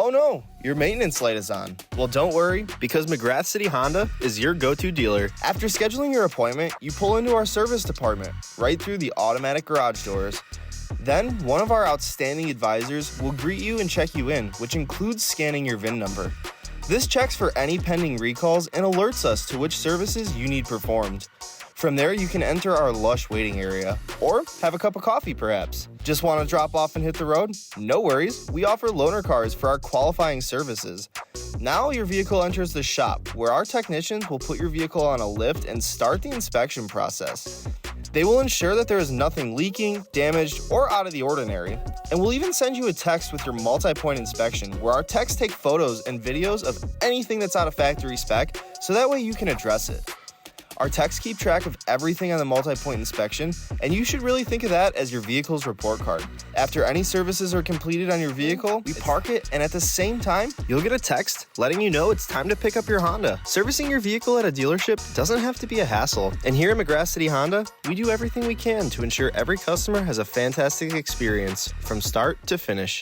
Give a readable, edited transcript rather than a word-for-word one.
Oh no, your maintenance light is on. Well, don't worry, because McGrath City Honda is your go-to dealer. After scheduling your appointment, you pull into our service department, right through the automatic garage doors. Then, one of our outstanding advisors will greet you and check you in, which includes scanning your VIN number. This checks for any pending recalls and alerts us to which services you need performed. From there, you can enter our lush waiting area, or have a cup of coffee perhaps. Just want to drop off and hit the road? No worries, we offer loaner cars for our qualifying services. Now your vehicle enters the shop, where our technicians will put your vehicle on a lift and start the inspection process. They will ensure that there is nothing leaking, damaged, or out of the ordinary. And we'll even send you a text with your multi-point inspection, where our techs take photos and videos of anything that's out of factory spec, so that way you can address it. Our techs keep track of everything on the multi-point inspection, and you should really think of that as your vehicle's report card. After any services are completed on your vehicle, we park it, and at the same time, you'll get a text letting you know it's time to pick up your Honda. Servicing your vehicle at a dealership doesn't have to be a hassle, and here at McGrath City Honda, we do everything we can to ensure every customer has a fantastic experience from start to finish.